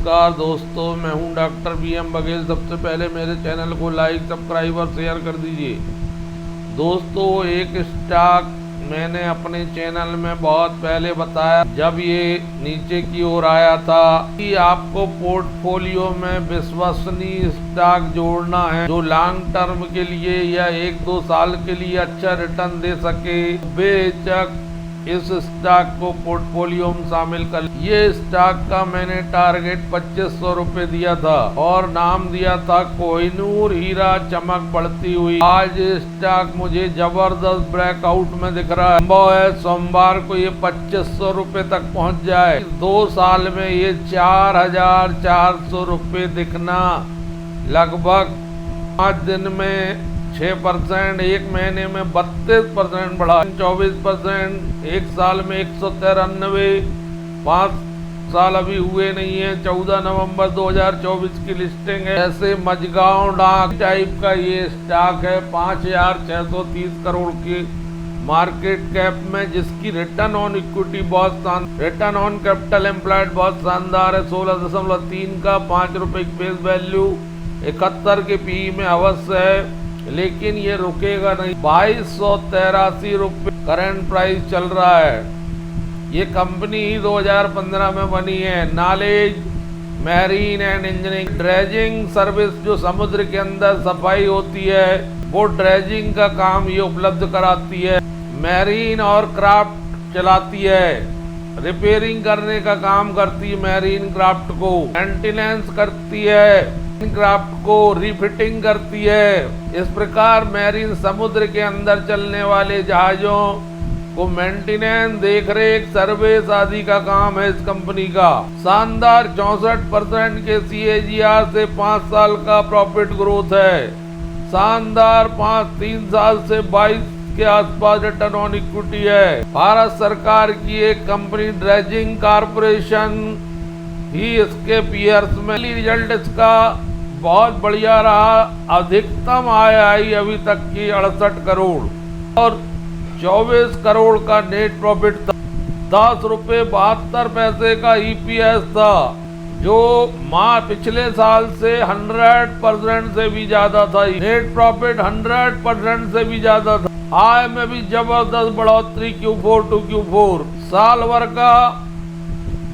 नमस्कार दोस्तों, मैं हूं डॉक्टर BM बघेल। सबसे पहले मेरे चैनल को लाइक, सब्सक्राइब और शेयर कर दीजिए। दोस्तों, एक स्टॉक मैंने अपने चैनल में बहुत पहले बताया, जब ये नीचे की ओर आया था, कि आपको पोर्टफोलियो में विश्वसनीय स्टॉक जोड़ना है जो लॉन्ग टर्म के लिए या 1-2 साल के लिए अच्छा रिटर्न दे सके। बेशक इस स्टॉक को पोर्टफोलियो में शामिल कर। ये स्टॉक का मैंने टारगेट 2500 रुपये दिया था और नाम दिया था कोहिनूर हीरा चमक बढ़ती हुई। आज स्टॉक मुझे जबरदस्त ब्रेकआउट में दिख रहा है। संभव है सोमवार को ये 2500 रुपये तक पहुंच जाए। 2 साल में ये 4400 रुपये दिखना लगभग 5 दिन में 6%, एक महीने में 32% बढ़ा, 24%, एक साल में 193, 5 साल अभी हुए नहीं है। 14 नवंबर 2024 की लिस्टिंग है। ऐसे मजगांव डाक टाइप का ये स्टॉक है, 5630 करोड़ की मार्केट कैप में, जिसकी रिटर्न ऑन इक्विटी बहुत शानदार, रिटर्न ऑन कैपिटल एम्प्लॉयड बहुत शानदार है, 16.3 का, 5 रुपए की फेस वैल्यू, 71 के PE में अवश्य है। लेकिन ये रुकेगा नहीं। 2283 रुपये करंट प्राइस चल रहा है। ये कंपनी 2015 में बनी है। Knowledge marine and engineering dredging service, जो समुद्र के अंदर सफाई होती है, वो ड्रेजिंग का काम ये उपलब्ध कराती है। मैरीन और क्राफ्ट चलाती है, रिपेयरिंग करने का काम करती है मैरीन क्राफ्ट को, मेंटेनेंस करती है क्राफ्ट को, रिफिटिंग करती है। इस प्रकार मैरीन समुद्र के अंदर चलने वाले जहाजों को मेंटेनेंस, देखरेख, सर्विस आदि का काम है इस कंपनी का। शानदार 64% के CAGR से 5 साल का प्रॉफिट ग्रोथ है। शानदार 3 साल से 22 के आसपास रिटर्न ऑन इक्विटी है। भारत सरकार की एक कंपनी ड्रेजिंग कारपोरेशन ही इसके पीयर्स में। रिजल्ट इसका बहुत बढ़िया रहा। अधिकतम आय आई अभी तक की 68 करोड़ और 24 करोड़ का नेट प्रॉफिट था। 10 रुपये 72 पैसे का EPS था, जो पिछले साल से 100% से भी ज्यादा था। नेट प्रॉफिट 100% से भी ज्यादा था। आय में भी जबरदस्त बढ़ोतरी Q4 to Q4। साल भर का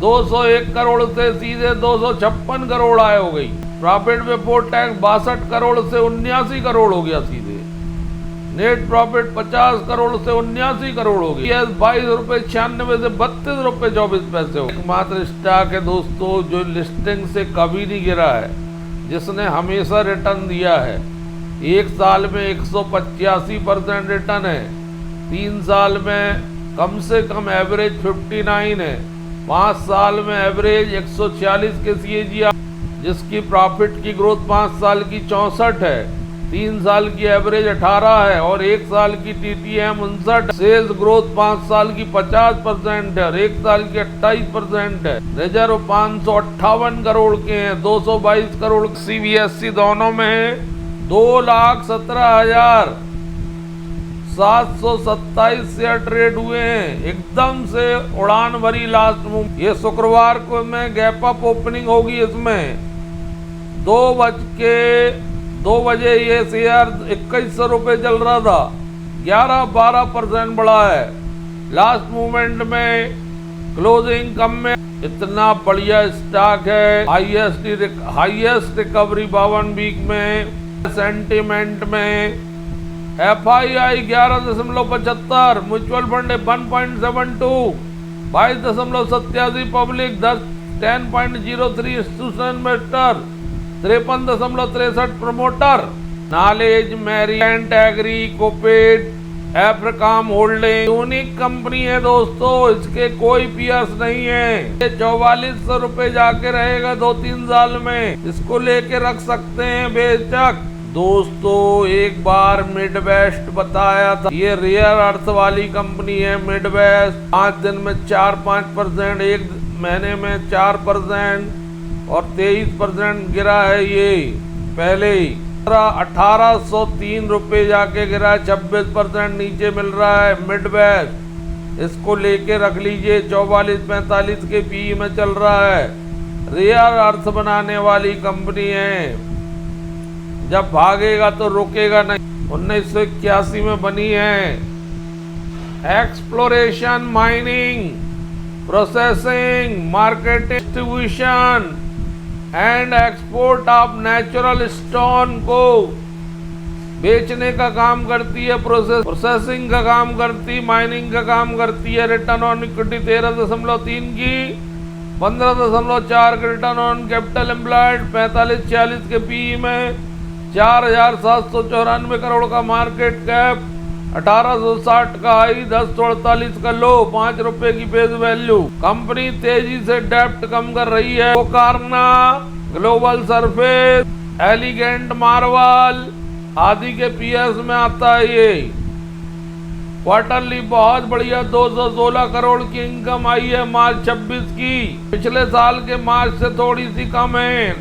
201 करोड़ से सीधे 256 करोड़ आय हो गई। प्रॉफिट बिफोर टैक्स 62 करोड़ से 79 करोड़ हो गया सीधे। नेट प्रॉफिट 50 करोड़ से 79 करोड़ हो गया। 22 रुपये 96 से 32 रुपये 24 पैसे हो। एकमात्र स्टॉक है दोस्तों जो लिस्टिंग से कभी नहीं गिरा है, जिसने हमेशा रिटर्न दिया है। 1 साल में 185% रिटर्न है, 3 साल में कम से कम एवरेज 59 है, 5 साल में एवरेज 146 के CAGR, जिसकी प्रॉफिट की ग्रोथ 5 साल की 64 है, 3 साल की एवरेज 18 है और 1 साल की TTM 59। सेल्स ग्रोथ 5 साल की 50% है और 1 साल की 28% है। रिजर्व 558 करोड़ के हैं, 222 करोड़ CBSE दोनों में है। 2,17,727 शेयर ट्रेड हुए हैं। एकदम से उड़ान भरी लास्ट मूव। ये शुक्रवार को में गैप अप ओपनिंग होगी। इसमें 2 बजे ये शेयर 2100 रुपये चल रहा था, 11-12% बढ़ा है। लास्ट मूवमेंट में क्लोजिंग कम में। इतना बढ़िया स्टॉक है। हाईएस्ट रिकवरी 52 वीक में। सेंटीमेंट में FII 11.75, mutual fund 1.72, 22.87 public, 10.03 institutional investor, 53.63 promoter. Knowledge marine agri कोपेड एफ्रिकाम होल्डिंग यूनिक कंपनी है दोस्तों, इसके कोई पीएस नहीं है। ये 4400 रुपये जाके रहेगा 2-3 साल में। इसको लेके रख सकते हैं बेशक। दोस्तों, एक बार मिडवेस्ट बताया था, ये रेयर अर्थ वाली कंपनी है मिडवेस्ट। 5 दिन में 4-5%, एक महीने में 4% और 23% गिरा है। ये पहले ही 1803 रुपये जाके गिरा, 26% नीचे मिल रहा है मिडवेस्ट। इसको लेके रख लीजिए। 44-45 के PE में चल रहा है। रेयर अर्थ बनाने वाली कंपनी है, जब भागेगा तो रुकेगा नहीं। 1981 में बनी है। Exploration, mining, processing, marketing, distribution and export of natural stone को बेचने का काम करती है, प्रोसेसिंग का काम करती, माइनिंग का काम करती है। रिटर्न ऑन इक्विटी 13.3 की, 15.4 के रिटर्न ऑन कैपिटल एम्प्लॉयड, 45-46 के पीई में, 4,794 करोड़ का मार्केट कैप, 1860 का हाई, 1048 का लो, 5 रुपए की फेस वैल्यू। कंपनी तेजी से डेप्ट कम कर रही है। कोकार्ना, ग्लोबल सरफेस, एलिगेंट मार्वल आदि के पीएस में आता है। ये क्वार्टरली बहुत बढ़िया 216 करोड़ की इनकम आई है मार्च 26 की, पिछले साल के मार्च से थोड़ी सी कम है।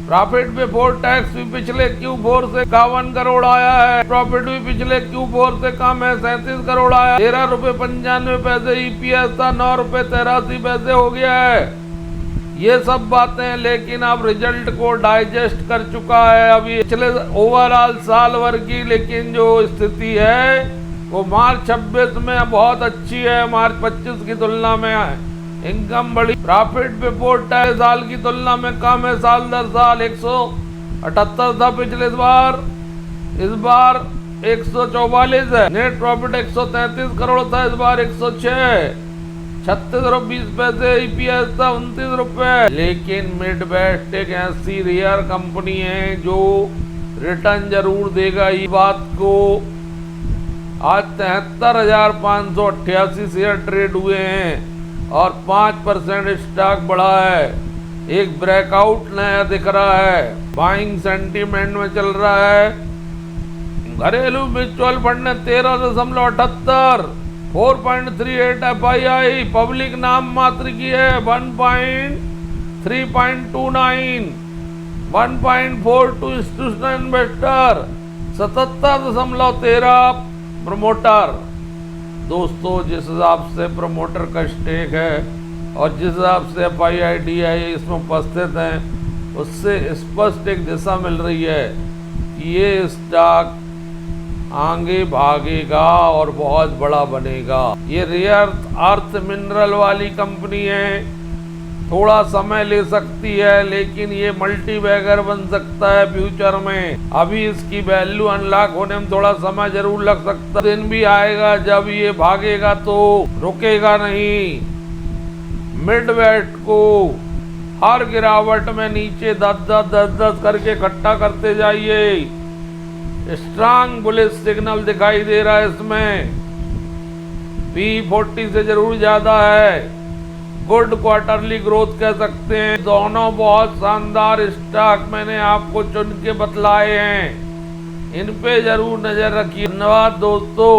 प्रॉफिट बिफोर टैक्स भी पिछले Q4 से 51 करोड़ आया है। प्रॉफिट भी पिछले Q4 से कम है, 37 करोड़ आया। 13.95 EPS था, 9.83 हो गया है। ये सब बातें, लेकिन अब रिजल्ट को डाइजेस्ट कर चुका है अभी पिछले ओवरऑल साल भर की। लेकिन जो स्थिति है वो मार्च 26 में बहुत अच्छी है, मार्च 25 की तुलना में इनकम बड़ी। प्रॉफिट बिफोर टैक्स साल की तुलना में कम है, साल दर साल 178 था पिछले बार, इस बार 144 है। नेट प्रॉफिट 133 करोड़ था, इस बार 106, 36.20 EPS था, 29 रुपए। लेकिन मिड बेस्ट एक ऐसी रेयर कंपनी है जो रिटर्न जरूर देगा, ये बात को। आज 73,588 शेयर ट्रेड हुए हैं और 5% स्टॉक बढ़ा है। एक ब्रेकआउट नया दिख रहा है, बाइंग सेंटीमेंट में चल रहा है। घरेलू म्यूचुअल फंड ने 13.78, 4.38 FII, पब्लिक नाम मात्र की है 3.29, 1.42 इंस्टीट्यूशनल इन्वेस्टर, 77.13 प्रमोटर। दोस्तों, जिस हिसाब से प्रमोटर का स्टेक है और जिस हिसाब से FII DI इसमें उपस्थित हैं, उससे स्पष्ट एक दिशा मिल रही है कि ये स्टॉक आगे भागेगा और बहुत बड़ा बनेगा। ये रेयर अर्थ मिनरल वाली कंपनी है, थोड़ा समय ले सकती है, लेकिन ये मल्टी बैगर बन सकता है फ्यूचर में। अभी इसकी वैल्यू अनलॉक होने में थोड़ा समय जरूर लग सकता है। दिन भी आएगा जब ये भागेगा तो रुकेगा नहीं। मिड वेट को हर गिरावट में नीचे 10 करके इकट्ठा करते जाइए। स्ट्रांग बुलिश सिग्नल दिखाई दे रहा है इसमें, P40 से जरूर ज्यादा है। गुड क्वार्टरली ग्रोथ कह सकते हैं। दोनों बहुत शानदार स्टॉक मैंने आपको चुन के बतलाए हैं, इन पे जरूर नजर रखिए। धन्यवाद दोस्तों।